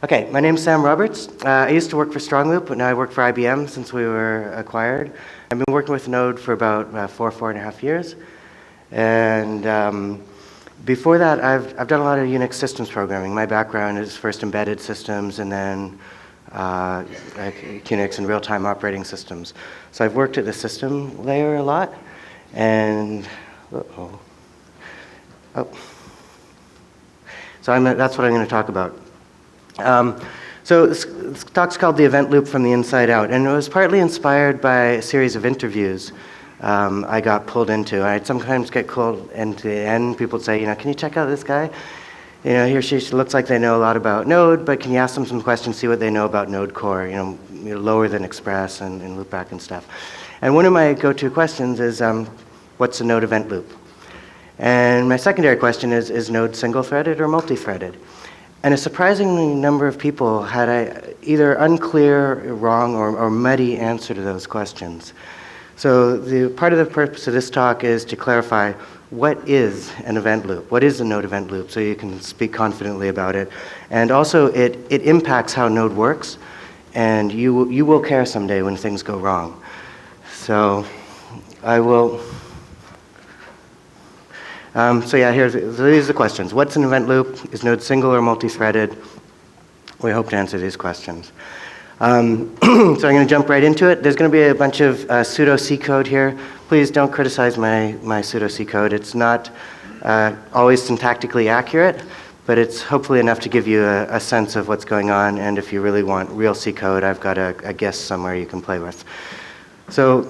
Okay, my name's Sam Roberts. I used to work for Strongloop, but now I work for IBM since we were acquired. I've been working with Node for about 4.5 years. And before that, I've done a lot of Unix systems programming. My background is first embedded systems and then like Unix and real-time operating systems. So I've worked at the system layer a lot. And so that's what I'm going to talk about. So this talk's called The Event Loop from the Inside Out, and it was partly inspired by a series of interviews I got pulled into. I'd sometimes get called into the end. People would say, can you check out this guy? He or she looks like they know a lot about Node, but can you ask them some questions, see what they know about Node core, lower than Express and loopback and stuff. And one of my go-to questions is, what's a Node event loop? And my secondary question is Node single-threaded or multi-threaded? And a surprising number of people had either unclear, wrong, or muddy answer to those questions. So part of the purpose of this talk is to clarify what is an event loop, what is a Node event loop, so you can speak confidently about it. And also it impacts how Node works, and you will care someday when things go wrong. So I will... these are the questions. What's an event loop? Is Node single or multi-threaded? We hope to answer these questions. So I'm going to jump right into it. There's going to be a bunch of pseudo C code here. Please don't criticize my pseudo C code. It's not always syntactically accurate, but it's hopefully enough to give you a sense of what's going on. And if you really want real C code, I've got a guest somewhere you can play with. So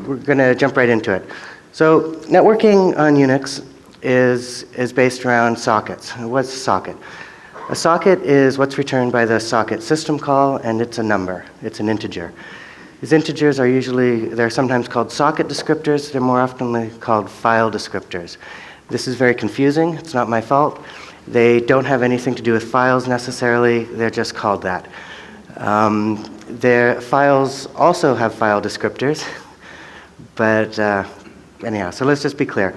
we're going to jump right into it. So networking on Unix is based around sockets. What's a socket? A socket is what's returned by the socket system call, and it's a number. It's an integer. These integers are they're sometimes called socket descriptors. They're more often called file descriptors. This is very confusing. It's not my fault. They don't have anything to do with files necessarily. They're just called that. Their files also have file descriptors, but anyhow, so let's just be clear.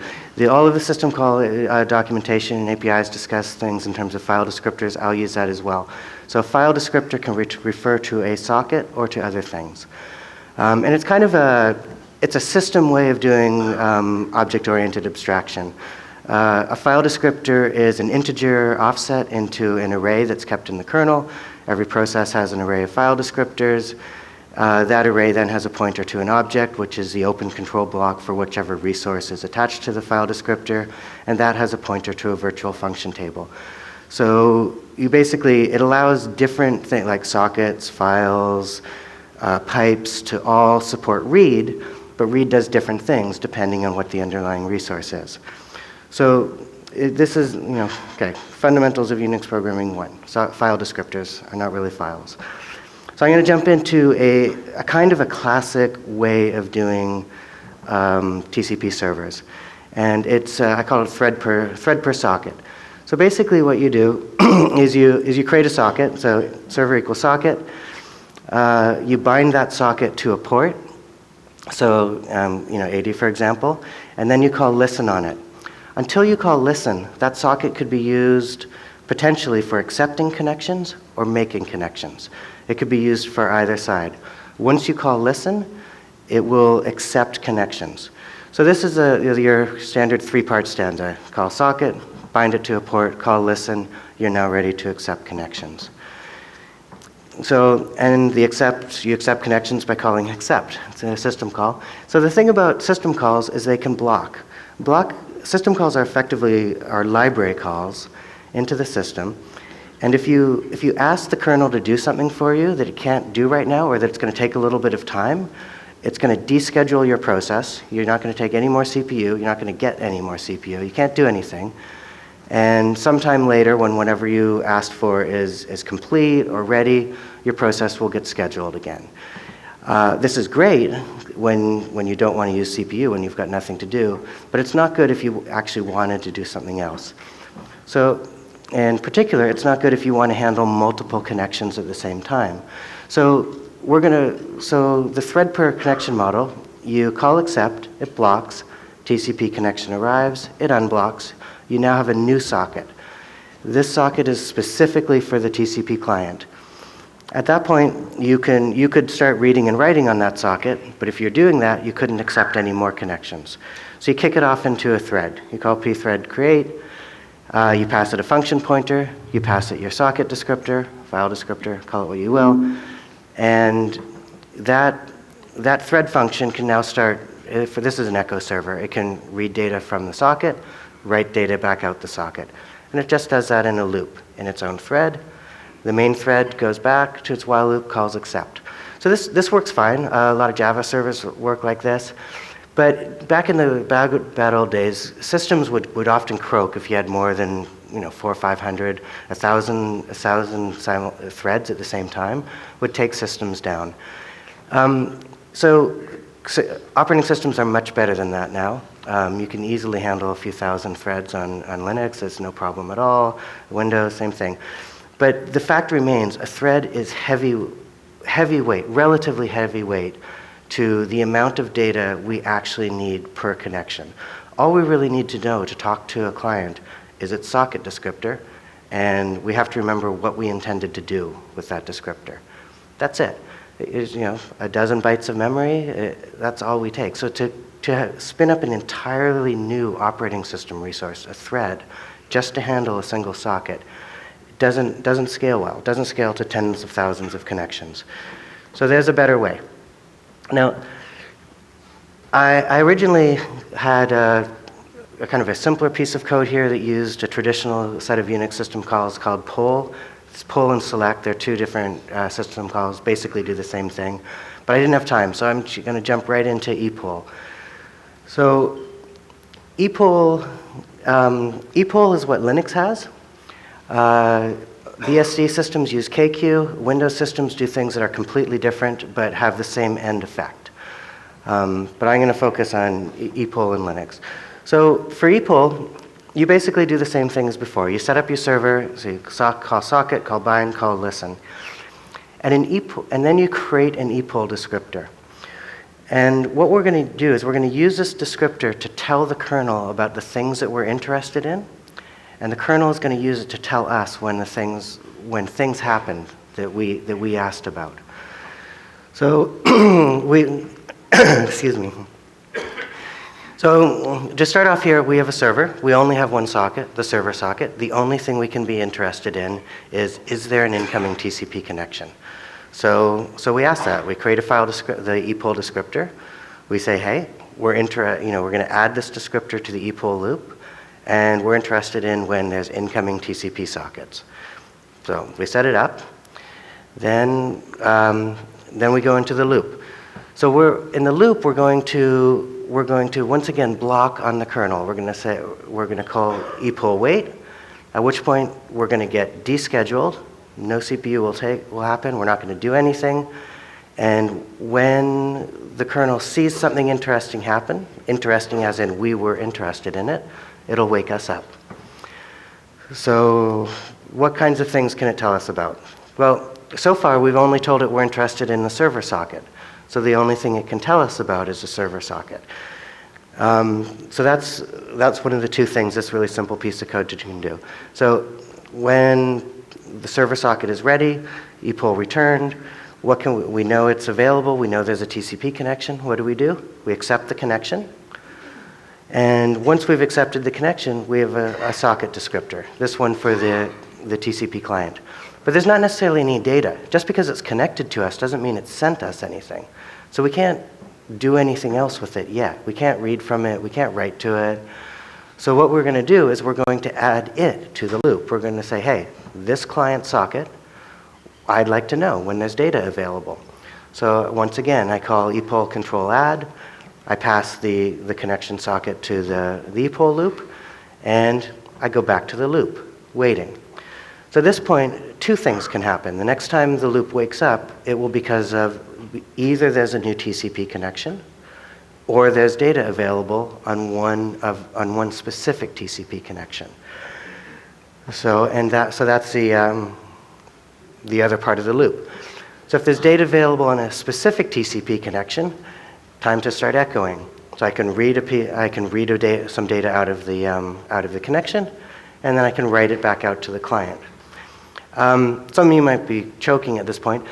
All of the system call documentation and APIs discuss things in terms of file descriptors. I'll use that as well. So a file descriptor can refer to a socket or to other things. And it's kind of it's a system way of doing object-oriented abstraction. A file descriptor is an integer offset into an array that's kept in the kernel. Every process has an array of file descriptors. That array then has a pointer to an object, which is the open control block for whichever resource is attached to the file descriptor, and that has a pointer to a virtual function table. So it allows different things like sockets, files, pipes to all support read, but read does different things depending on what the underlying resource is. So this is, fundamentals of Unix programming 1. So file descriptors are not really files. So I'm going to jump into a kind of a classic way of doing TCP servers. And it's, I call it thread per socket. So basically what you do is you create a socket, so server equals socket. You bind that socket to a port, so 80 for example, and then you call listen on it. Until you call listen, that socket could be used potentially for accepting connections or making connections. It could be used for either side. Once you call listen, it will accept connections. So this is your standard 3-part stanza. Call socket, bind it to a port, call listen, you're now ready to accept connections. So, and you accept connections by calling accept. It's a system call. So the thing about system calls is they can block. System calls are effectively library calls into the system. And if you ask the kernel to do something for you that it can't do right now, or that it's going to take a little bit of time, it's going to deschedule your process. You're not going to take any more CPU. You're not going to get any more CPU. You can't do anything. And sometime later, when whatever you asked for is complete or ready, your process will get scheduled again. This is great when you don't want to use CPU, when you've got nothing to do, but it's not good if you actually wanted to do something else. So, in particular, it's not good if you want to handle multiple connections at the same time. So the thread per connection model, you call accept, it blocks, TCP connection arrives, it unblocks, you now have a new socket. This socket is specifically for the TCP client. At that point, you could start reading and writing on that socket, but if you're doing that, you couldn't accept any more connections. So you kick it off into a thread. You call pthread create, you pass it a function pointer, you pass it your socket descriptor, file descriptor, call it what you will, and that thread function can now start, this is an echo server, it can read data from the socket, write data back out the socket. And it just does that in a loop in its own thread. The main thread goes back to its while loop, calls accept. So this works fine. A lot of Java servers work like this. But back in the bad old days, systems would often croak if you had more than 400 or 500, 1,000 threads at the same time, would take systems down. So operating systems are much better than that now. You can easily handle a few thousand threads on Linux. There's no problem at all. Windows, same thing. But the fact remains, a thread is heavyweight, relatively heavyweight to the amount of data we actually need per connection. All we really need to know to talk to a client is its socket descriptor, and we have to remember what we intended to do with that descriptor. That's it. It's, a dozen bytes of memory, that's all we take. So to spin up an entirely new operating system resource, a thread, just to handle a single socket, doesn't scale well. It doesn't scale to tens of thousands of connections. So there's a better way. Now, I originally had a kind of a simpler piece of code here that used a traditional set of Unix system calls called pull. It's pull and select. They're two different system calls, basically do the same thing. But I didn't have time, so I'm going to jump right into epull. So epull is what Linux has. BSD systems use KQ. Windows systems do things that are completely different but have the same end effect. But I'm going to focus on epull in Linux. So for epull, you basically do the same thing as before. You set up your server, so you call socket, call bind, call listen. And then you create an epull descriptor. And what we're going to do is we're going to use this descriptor to tell the kernel about the things that we're interested in. And the kernel is going to use it to tell us when things happen that we asked about. So excuse me. So to start off here, we have a server. We only have one socket, the server socket. The only thing we can be interested in is there an incoming TCP connection? So we ask that. We create a file, the epull descriptor. We say, hey, we're going to add this descriptor to the epull loop. And we're interested in when there's incoming TCP sockets. So we set it up. Then we go into the loop. So in the loop, we're going to once again block on the kernel. We're going to call epull wait, at which point we're going to get descheduled. No CPU will happen. We're not going to do anything. And when the kernel sees something interesting happen, interesting as in we were interested in it, it'll wake us up. So what kinds of things can it tell us about? Well, so far we've only told it we're interested in the server socket. So the only thing it can tell us about is the server socket. So that's one of the two things this really simple piece of code can do. So when the server socket is ready, epull returned, we know it's available, we know there's a TCP connection. What do? We accept the connection. And once we've accepted the connection, we have a socket descriptor, this one for the TCP client. But there's not necessarily any data. Just because it's connected to us doesn't mean it's sent us anything. So we can't do anything else with it yet. We can't read from it. We can't write to it. So what we're going to do is we're going to add it to the loop. We're going to say, hey, this client socket, I'd like to know when there's data available. So once again, I call epull control add. I pass the connection socket to the epull loop, and I go back to the loop, waiting. So at this point, two things can happen. The next time the loop wakes up, it will because of either there's a new TCP connection, or there's data available on one specific TCP connection. So that's the other part of the loop. So if there's data available on a specific TCP connection, time to start echoing. So I can read some data out of the connection, and then I can write it back out to the client. Some of you might be choking at this point.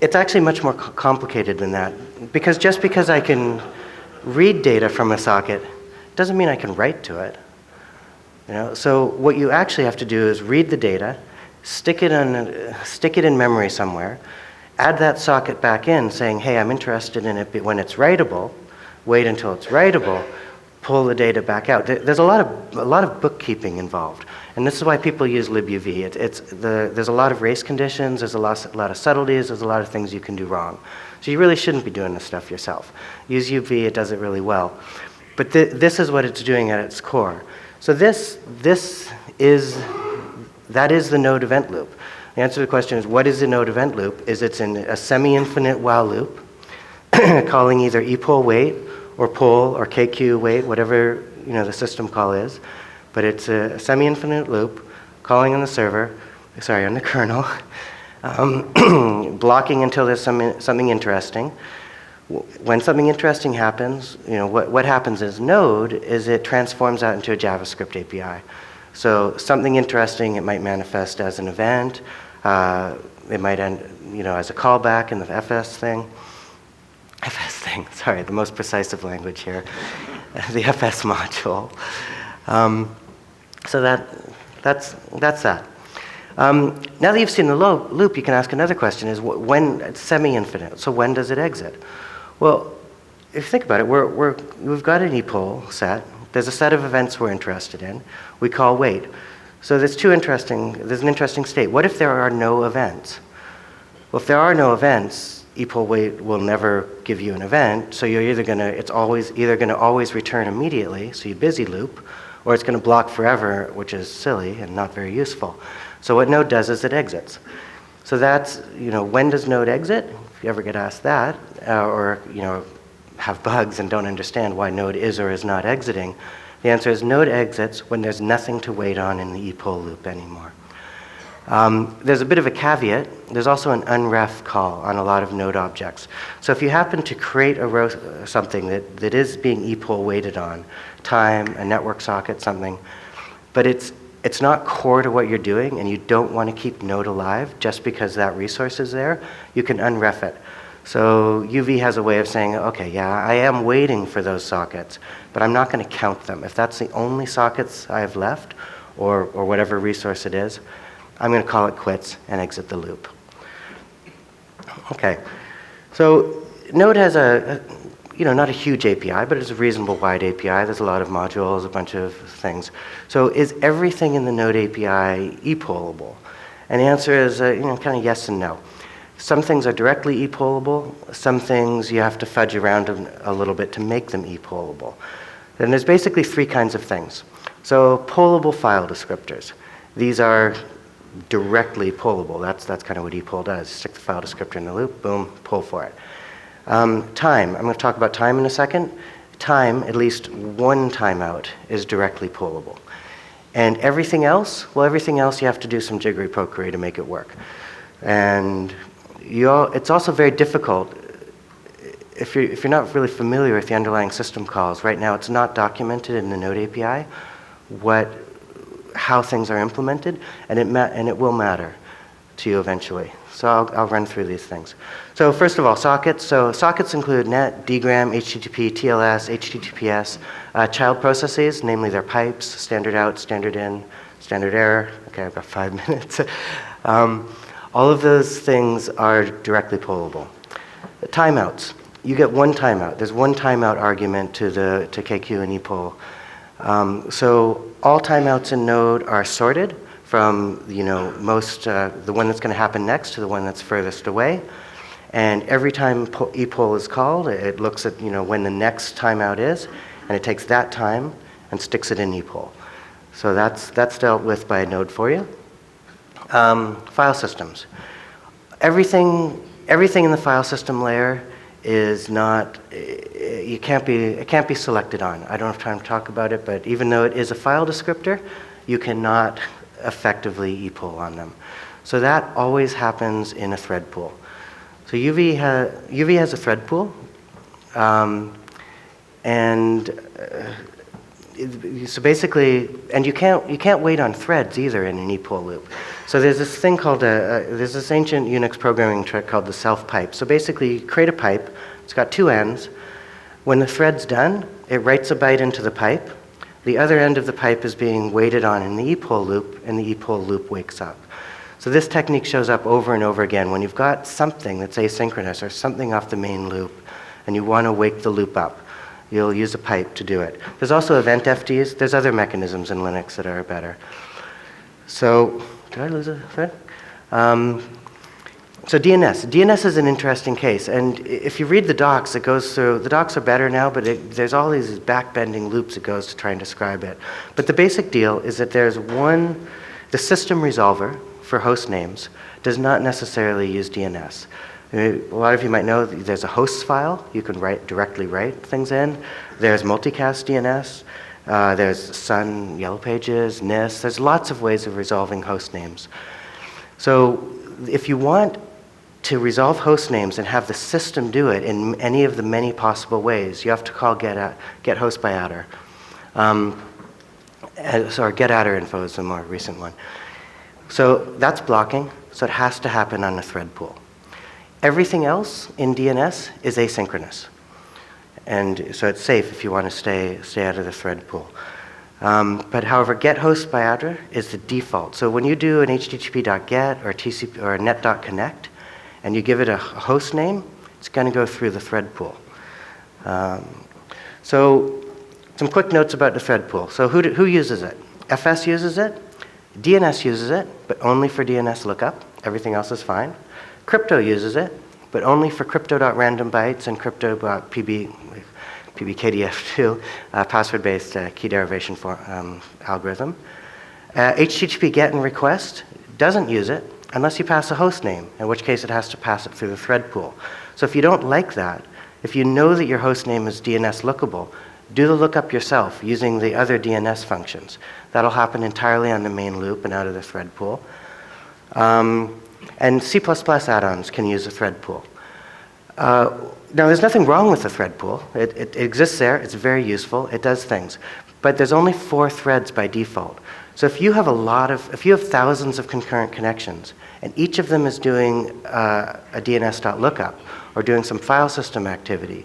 It's actually much more complicated than that, because just because I can read data from a socket doesn't mean I can write to it. So what you actually have to do is read the data, stick it in memory somewhere, add that socket back in saying, hey, I'm interested in it when it's writable, wait until it's writable, pull the data back out. There's a lot of bookkeeping involved. And this is why people use libuv. There's a lot of race conditions, there's a lot of subtleties, there's a lot of things you can do wrong. So you really shouldn't be doing this stuff yourself. Use UV, it does it really well. But this is what it's doing at its core. So that is the node event loop. The answer to the question is, what is the node event loop? It's in a semi-infinite while loop, calling either epoll wait or poll or kq wait, whatever the system call is. But it's a semi-infinite loop, calling on the server, on the kernel, blocking until there's something interesting. When something interesting happens, what happens is Node is it transforms that into a JavaScript API. So something interesting, it might manifest as an event. It might end, as a callback in the FS thing. Sorry, the most precise of language here. The FS module. So that's that. Now that you've seen the loop, you can ask another question: is when it's semi-infinite? So when does it exit? Well, if you think about it, we've got an epoll set. There's a set of events we're interested in. We call wait. So there's an interesting state. What if there are no events? Well, if there are no events, epoll wait will never give you an event. So it's always either going to always return immediately, so you busy loop, or it's going to block forever, which is silly and not very useful. So what Node does is it exits. So that's, when does Node exit? If you ever get asked that, or have bugs and don't understand why Node is or is not exiting, the answer is Node exits when there's nothing to wait on in the epoll loop anymore. There's a bit of a caveat. There's also an unref call on a lot of Node objects. So if you happen to create something that is being epoll waited on, time, a network socket, something, but it's not core to what you're doing and you don't want to keep Node alive just because that resource is there, you can unref it. So UV has a way of saying, okay, yeah, I am waiting for those sockets, but I'm not going to count them. If that's the only sockets I have left, or whatever resource it is, I'm going to call it quits and exit the loop. Okay, so Node has not a huge API, but it's a reasonable wide API. There's a lot of modules, a bunch of things. So is everything in the Node API epollable? And the answer is kind of yes and no. Some things are directly epollable. Some things you have to fudge around a little bit to make them epollable. Then there's basically three kinds of things. So pollable file descriptors. These are directly pollable. That's kind of what epoll does. Stick the file descriptor in the loop, boom, poll for it. Time. I'm going to talk about time in a second. Time, at least one timeout, is directly pollable. And everything else? Well, everything else you have to do some jiggery pokery to make it work. And it's also very difficult if you're not really familiar with the underlying system calls. Right now, it's not documented in the Node API how things are implemented, and it will matter to you eventually. So I'll run through these things. So first of all, sockets. So sockets include net, dgram, HTTP, TLS, HTTPS, child processes, namely their pipes, standard out, standard in, standard error. Okay, I've got 5 minutes. All of those things are directly pollable. Timeouts. You get one timeout. There's one timeout argument to KQ and epoll. So all timeouts in Node are sorted from the one that's going to happen next to the one that's furthest away. And every time epoll is called, it looks at when the next timeout is, and it takes that time and sticks it in epoll. So that's dealt with by Node for you. File systems. Everything in the file system layer is not. It can't be selected on. I don't have time to talk about it, but even though it is a file descriptor, you cannot effectively epoll on them. So that always happens in a thread pool. So UV has a thread pool, and So basically, and you can't wait on threads either in an epoll loop. So there's this thing called there's this ancient Unix programming trick called the self pipe. So basically, you create a pipe. It's got two ends. When the thread's done, it writes a byte into the pipe. The other end of the pipe is being waited on in the epoll loop, and the epoll loop wakes up. So this technique shows up over and over again. When you've got something that's asynchronous or something off the main loop, and you want to wake the loop up, you'll use a pipe to do it. There's also event FDs. There's other mechanisms in Linux that are better. So, did I lose a thread? So DNS. DNS is an interesting case. And if you read the docs, it goes through, the docs are better now, but there's all these backbending loops it goes to try and describe it. But the basic deal is that there's the system resolver for host names does not necessarily use DNS. A lot of you might know there's a hosts file. You can directly write things in. There's multicast DNS. There's Sun, Yellow Pages, NIST. There's lots of ways of resolving host names. So if you want to resolve host names and have the system do it in any of the many possible ways, you have to call get host by adder. Sorry, get adder info is the more recent one. So that's blocking, so it has to happen on a thread pool. Everything else in DNS is asynchronous. And so it's safe if you want to stay out of the thread pool. But however, get host by adder is the default. So when you do an http.get or TCP or a net.connect, and you give it a host name, it's going to go through the thread pool. So some quick notes about the thread pool. So who uses it? FS uses it. DNS uses it, but only for DNS lookup. Everything else is fine. Crypto uses it, but only for crypto.random bytes and crypto.pbkdf2, password-based key derivation algorithm. HTTP GET and request doesn't use it unless you pass a host name, in which case it has to pass it through the thread pool. So if you don't like that, if you know that your host name is DNS lookable, do the lookup yourself using the other DNS functions. That'll happen entirely on the main loop and out of the thread pool. And C++ add-ons can use a thread pool. Now, there's nothing wrong with the thread pool. It exists there. It's very useful. It does things. But there's only 4 threads by default. So if you have thousands of concurrent connections, and each of them is doing a DNS.lookup, or doing some file system activity,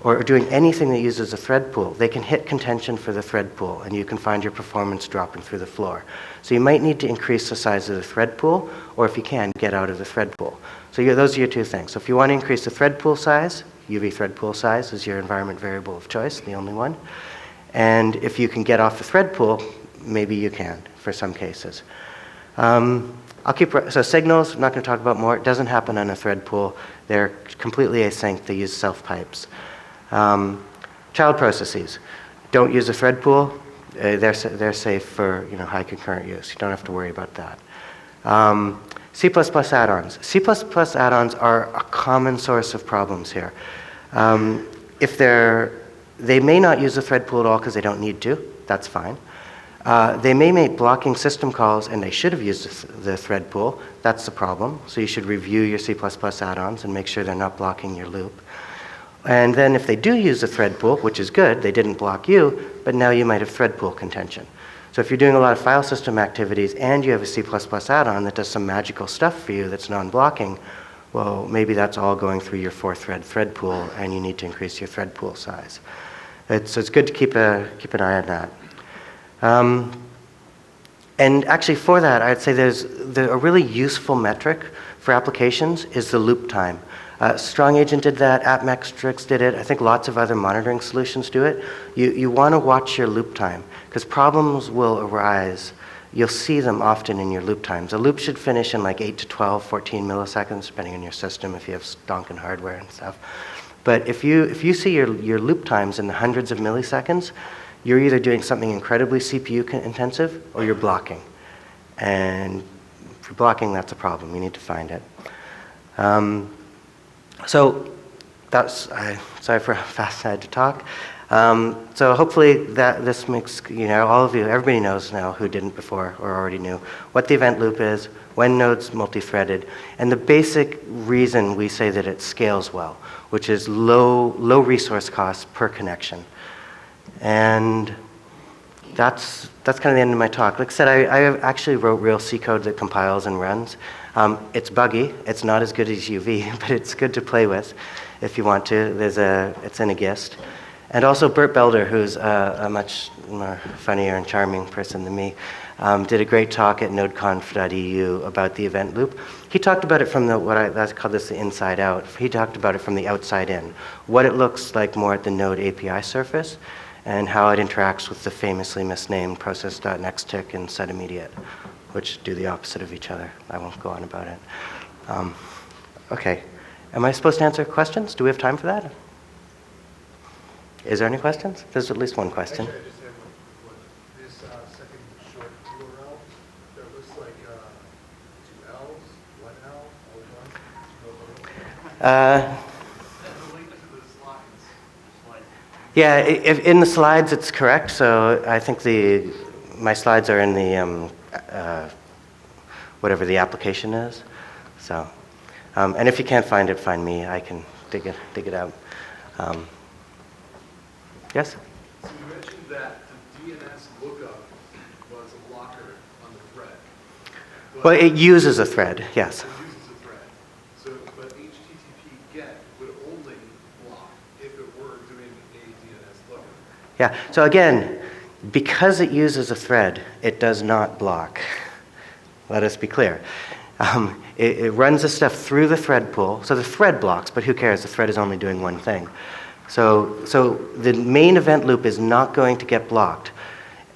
or doing anything that uses a thread pool, they can hit contention for the thread pool, and you can find your performance dropping through the floor. So you might need to increase the size of the thread pool, or if you can, get out of the thread pool. So those are your 2 things. So if you want to increase the thread pool size, UV thread pool size is your environment variable of choice, the only one. And if you can get off the thread pool, maybe you can for some cases. So signals, I'm not going to talk about more. It doesn't happen on a thread pool. They're completely async. They use self-pipes. Child processes don't use a thread pool. They're safe for high concurrent use. You don't have to worry about that. C++ add-ons. C++ add-ons are a common source of problems here. They may not use the thread pool at all because they don't need to. That's fine. They may make blocking system calls, and they should have used the thread pool. That's the problem. So you should review your C++ add-ons and make sure they're not blocking your loop. And then if they do use the thread pool, which is good, they didn't block you, but now you might have thread pool contention. So if you're doing a lot of file system activities and you have a C++ add-on that does some magical stuff for you that's non-blocking, well, maybe that's all going through your 4-thread pool, and you need to increase your thread pool size. So it's good to keep an eye on that. And actually for that, I'd say a really useful metric for applications is the loop time. Strong Agent did that, AppMetrics did it, I think lots of other monitoring solutions do it. You want to watch your loop time, because problems will arise. You'll see them often in your loop times. A loop should finish in like 8 to 12, 14 milliseconds, depending on your system, if you have stonking hardware and stuff. But if you see your loop times in the hundreds of milliseconds, you're either doing something incredibly CPU intensive or you're blocking. And for blocking, that's a problem. You need to find it. So that's, sorry for how fast I had to talk. So hopefully this makes, all of you, everybody knows now who didn't before or already knew what the event loop is, when Node's multi-threaded, and the basic reason we say that it scales well, which is low resource costs per connection. And that's kind of the end of my talk. Like I said, I actually wrote real C code that compiles and runs. It's buggy. It's not as good as UV, but it's good to play with if you want to. It's in a gist. And also Bert Belder, who's a much more funnier and charming person than me, did a great talk at nodeconf.eu about the event loop. He talked about it from I call this the inside out. He talked about it from the outside in, what it looks like more at the Node API surface, and how it interacts with the famously misnamed process.nextTick and setImmediate, which do the opposite of each other. I won't go on about it. Okay, am I supposed to answer questions? Do we have time for that? Is there any questions? There's at least one question. Actually, I just have one. This second short URL, that looks like two L's, one L, L1. The link to the slides. Yeah, if in the slides it's correct. So I think my slides are in the whatever the application is. So, and if you can't find it, find me. I can dig it out. Yes? So you mentioned that the DNS lookup was a blocker on the thread. Well, it uses a thread, yes. It uses a thread. So, but HTTP GET would only block if it were doing a DNS lookup. Yeah, so again, because it uses a thread, it does not block. Let us be clear. It runs the stuff through the thread pool, so the thread blocks, but who cares? The thread is only doing one thing. So the main event loop is not going to get blocked,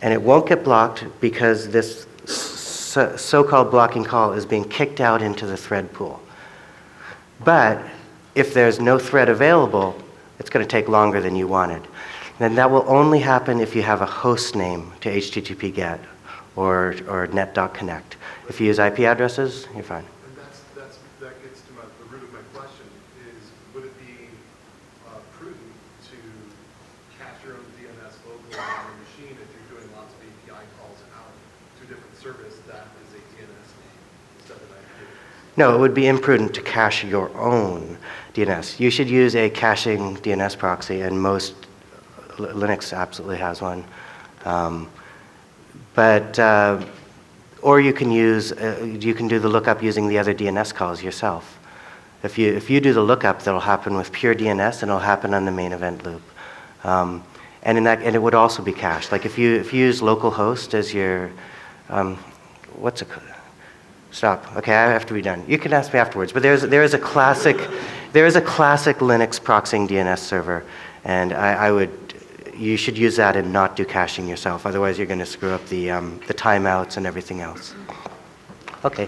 and it won't get blocked because this so-called blocking call is being kicked out into the thread pool. But if there's no thread available, it's going to take longer than you wanted. And that will only happen if you have a host name to HTTP GET or net.connect. If you use IP addresses, you're fine. And that gets to the root of my question is, would it be prudent to cache your own DNS locally on your machine if you're doing lots of API calls out to a different service that is a DNS name instead of an IP address? No, it would be imprudent to cache your own DNS. You should use a caching DNS proxy, and most Linux absolutely has one. Or you can do the lookup using the other DNS calls yourself. If you do the lookup, that'll happen with pure DNS, and it'll happen on the main event loop. And it would also be cached. Like if you use localhost as your what's it called? Stop. Okay, I have to be done. You can ask me afterwards. But there is a classic Linux proxying DNS server, and you should use that and not do caching yourself. Otherwise, you're going to screw up the timeouts and everything else. Okay.